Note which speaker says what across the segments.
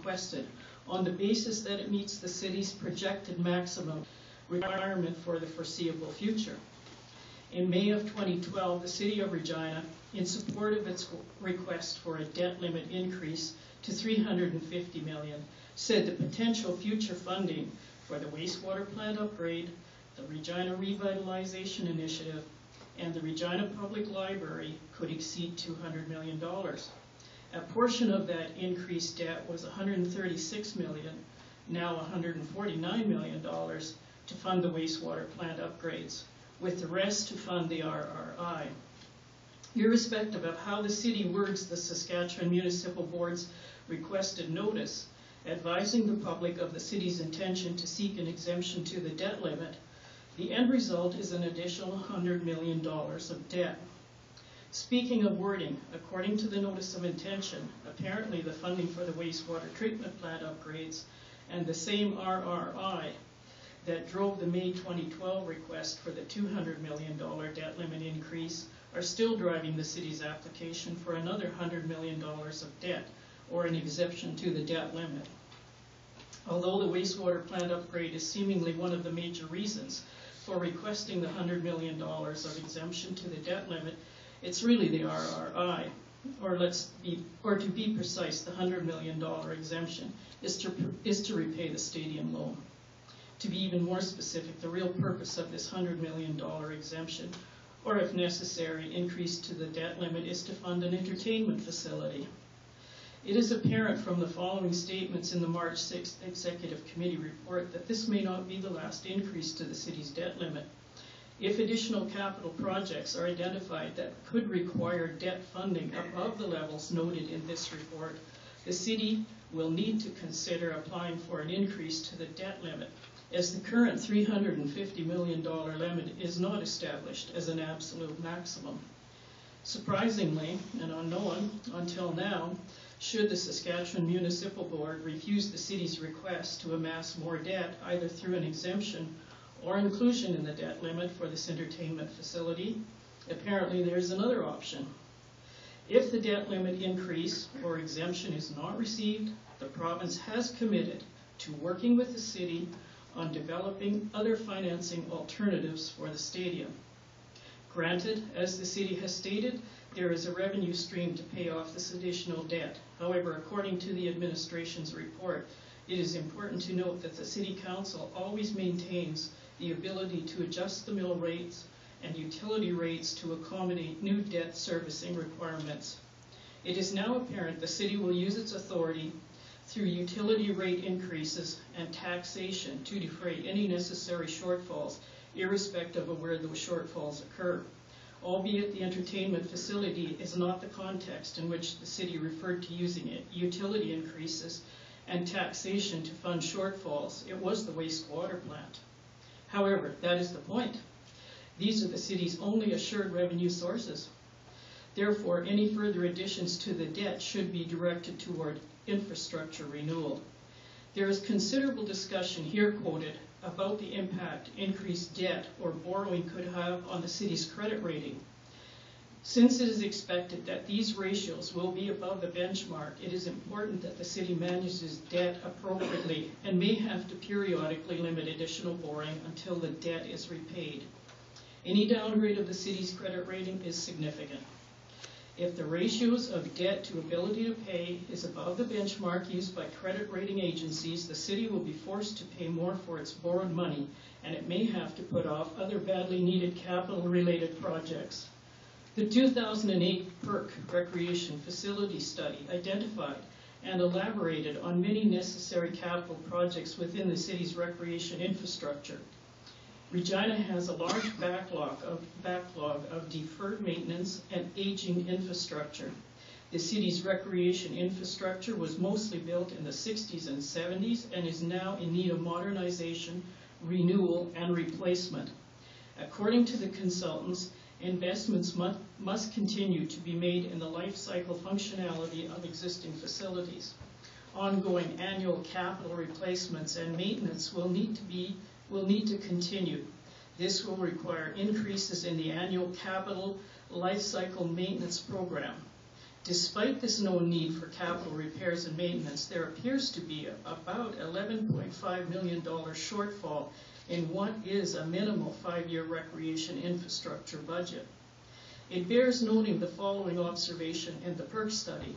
Speaker 1: requested on the basis that it meets the city's projected maximum requirement for the foreseeable future. In May of 2012, the City of Regina, in support of its request for a debt limit increase to $350 million, said the potential future funding for the wastewater plant upgrade, the Regina Revitalization Initiative, and the Regina Public Library could exceed $200 million. A portion of that increased debt was $136 million, now $149 million, to fund the wastewater plant upgrades, with the rest to fund the RRI. Irrespective of how the city words the Saskatchewan Municipal Board's requested notice, advising the public of the city's intention to seek an exemption to the debt limit, the end result is an additional $100 million of debt. Speaking of wording, according to the notice of intention, apparently the funding for the wastewater treatment plant upgrades and the same RRI that drove the May 2012 request for the $200 million debt limit increase are still driving the city's application for another $100 million of debt, or an exemption to the debt limit. Although the wastewater plant upgrade is seemingly one of the major reasons for requesting the $100 million of exemption to the debt limit, it's really the RRI, or to be precise, the $100 million exemption is to repay the stadium loan. To be even more specific, the real purpose of this $100 million exemption, or if necessary, increase to the debt limit, is to fund an entertainment facility. It is apparent from the following statements in the March 6th Executive Committee report that this may not be the last increase to the city's debt limit. If additional capital projects are identified that could require debt funding above the levels noted in this report, the city will need to consider applying for an increase to the debt limit, as the current $350 million limit is not established as an absolute maximum. Surprisingly, and unknown until now, should the Saskatchewan Municipal Board refuse the city's request to amass more debt, either through an exemption or inclusion in the debt limit for this entertainment facility, apparently there's another option. If the debt limit increase or exemption is not received, the province has committed to working with the city on developing other financing alternatives for the stadium. Granted, as the city has stated, there is a revenue stream to pay off this additional debt. However, according to the administration's report, it is important to note that the City Council always maintains the ability to adjust the mill rates and utility rates to accommodate new debt servicing requirements. It is now apparent the city will use its authority through utility rate increases and taxation to defray any necessary shortfalls, irrespective of where those shortfalls occur. Albeit the entertainment facility is not the context in which the city referred to using it, utility increases and taxation to fund shortfalls, it was the wastewater plant. However, that is the point. These are the city's only assured revenue sources. Therefore, any further additions to the debt should be directed toward infrastructure renewal. There is considerable discussion here quoted about the impact increased debt or borrowing could have on the city's credit rating. Since it is expected that these ratios will be above the benchmark, it is important that the city manages debt appropriately and may have to periodically limit additional borrowing until the debt is repaid. Any downgrade of the city's credit rating is significant. If the ratios of debt to ability to pay is above the benchmark used by credit rating agencies, the city will be forced to pay more for its borrowed money, and it may have to put off other badly needed capital-related projects. The 2008 PERC Recreation Facility Study identified and elaborated on many necessary capital projects within the city's recreation infrastructure. Regina has a large backlog of deferred maintenance and aging infrastructure. The city's recreation infrastructure was mostly built in the 60s and 70s and is now in need of modernization, renewal, and replacement. According to the consultants, investments must continue to be made in the life cycle functionality of existing facilities. Ongoing annual capital replacements and maintenance will need to continue. This will require increases in the annual capital life cycle maintenance program. Despite this known need for capital repairs and maintenance, there appears to be about $11.5 million shortfall in what is a minimal 5-year recreation infrastructure budget. It bears noting the following observation in the PERC study.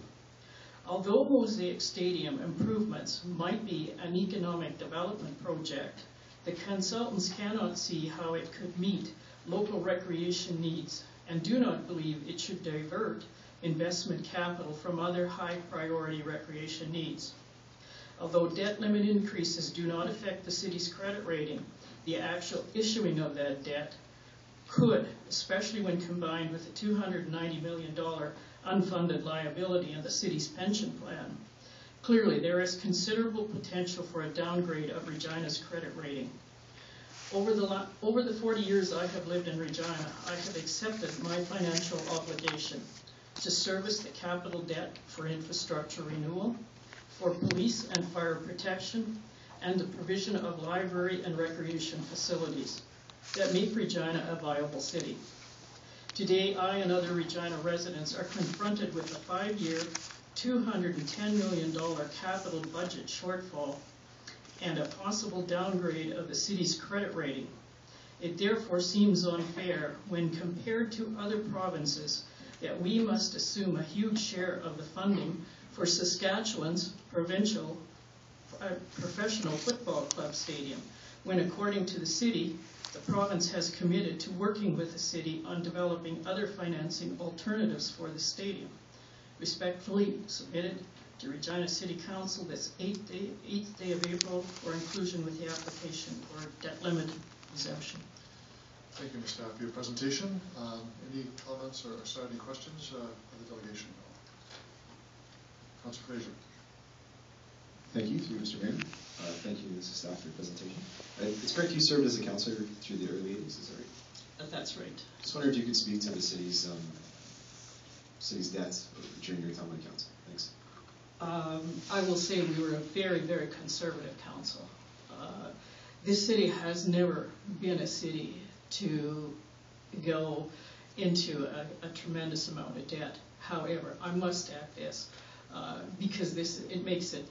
Speaker 1: Although Mosaic Stadium improvements might be an economic development project, the consultants cannot see how it could meet local recreation needs and do not believe it should divert investment capital from other high priority recreation needs. Although debt limit increases do not affect the city's credit rating, the actual issuing of that debt could, especially when combined with the $290 million unfunded liability in the city's pension plan. Clearly, there is considerable potential for a downgrade of Regina's credit rating. Over the 40 years I have lived in Regina, I have accepted my financial obligation to service the capital debt for infrastructure renewal, for police and fire protection, and the provision of library and recreation facilities that make Regina a viable city. Today, I and other Regina residents are confronted with a 5-year, $210 million capital budget shortfall and a possible downgrade of the city's credit rating. It therefore seems unfair when compared to other provinces that we must assume a huge share of the funding for Saskatchewan's professional football club stadium, when according to the city, the province has committed to working with the city on developing other financing alternatives for the stadium. Respectfully submitted to Regina City Council this 8th day of April for inclusion with the application for debt limit exemption.
Speaker 2: Thank you, Ms. Staff, for your presentation. Any comments or any questions of the delegation? Councilor Fraser.
Speaker 3: Thank you, through Mr. Mayor. Thank you, Mrs. Staff, for your presentation. It's correct you served as a councillor through the early 80s, is that right?
Speaker 1: That's right.
Speaker 3: Just wondered if you could speak to the city's debt during your time on council. Thanks.
Speaker 1: I will say we were a very, very conservative council. This city has never been a city to go into a tremendous amount of debt. However, I must add this, because it makes it,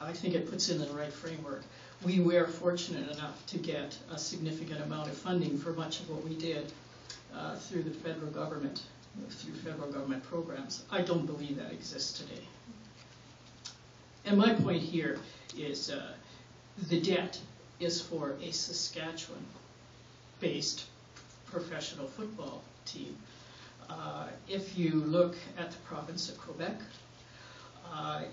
Speaker 1: I think it puts in the right framework. We were fortunate enough to get a significant amount of funding for much of what we did through the federal government, through federal government programs. I don't believe that exists today. And my point here is the debt is for a Saskatchewan-based professional football team. If you look at the province of Quebec,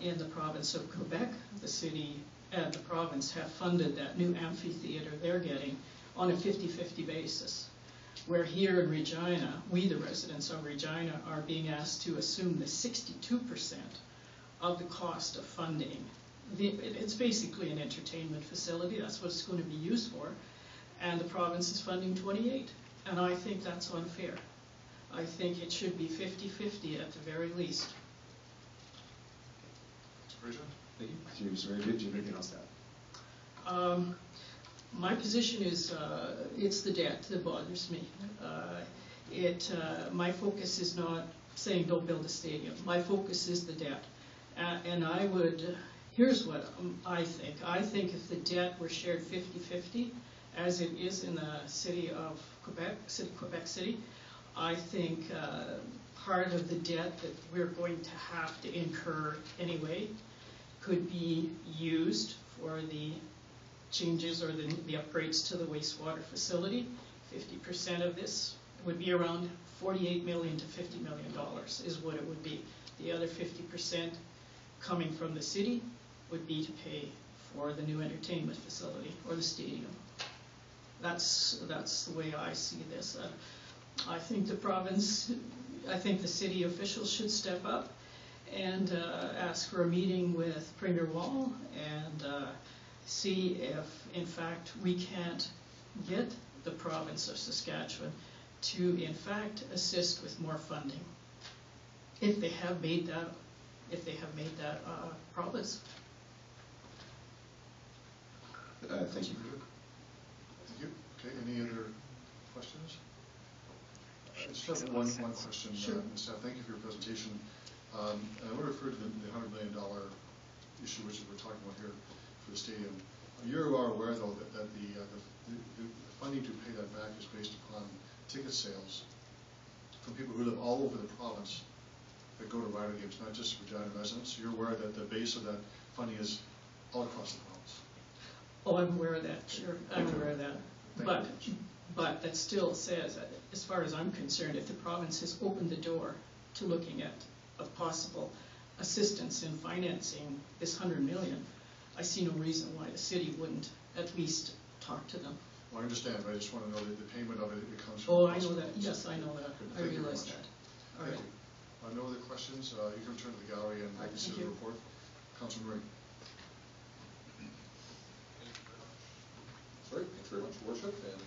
Speaker 1: in the province of Quebec, the city and the province have funded that new amphitheater they're getting on a 50-50 basis. Where here in Regina, we the residents of Regina are being asked to assume the 62% of the cost of funding. It's basically an entertainment facility, that's what it's going to be used for, and the province is funding 28%. And I think that's unfair. I think it should be 50-50 at the very least.
Speaker 2: Mr.
Speaker 3: Thank you. Mr. Mayor, do you have anything else to add?
Speaker 1: My position is it's the debt that bothers me. My focus is not saying don't build a stadium. My focus is the debt. And I would, here's what I think. I think if the debt were shared 50-50, as it is in the city of Quebec City, I think part of the debt that we're going to have to incur anyway could be used for the changes or the upgrades to the wastewater facility. 50% of this would be around $48 million to $50 million is what it would be. The other 50% coming from the city would be to pay for the new entertainment facility or the stadium. That's the way I see this. I think the province, I think the city officials should step up and ask for a meeting with Premier Wall and see if, in fact, we can't get the province of Saskatchewan to, in fact, assist with more funding if they have made that promise.
Speaker 3: Thank you.
Speaker 2: Thank you. Okay, any other questions? just have one question,
Speaker 1: Sure.
Speaker 2: Ms. Staff. Thank you for your presentation. And I want to refer to the $100 million issue which we're talking about here for the stadium. You are aware, though, that the funding to pay that back is based upon ticket sales from people who live all over the province that go to Rider games, not just Regina residents. You're aware that the base of that funding is all across the province.
Speaker 1: Oh, I'm aware of that, sure, I'm aware of that.
Speaker 2: Thank you.
Speaker 1: But that still says, as far as I'm concerned, if the province has opened the door to looking at a possible assistance in financing this $100 million, I see no reason why the city wouldn't at least talk to them.
Speaker 2: Well, I understand, but I just want to know that the payment of it, it comes from.
Speaker 1: Oh, I know that, yes, I know that, I
Speaker 2: Thank you very
Speaker 1: realize
Speaker 2: much.
Speaker 1: that. All
Speaker 2: Thank
Speaker 1: right.
Speaker 2: you. No other questions? You can return to the gallery and
Speaker 1: All right,
Speaker 2: consider
Speaker 1: thank
Speaker 2: the
Speaker 1: you.
Speaker 2: report. Councilor Murray.
Speaker 4: Sorry, thanks very much, Your Worship, and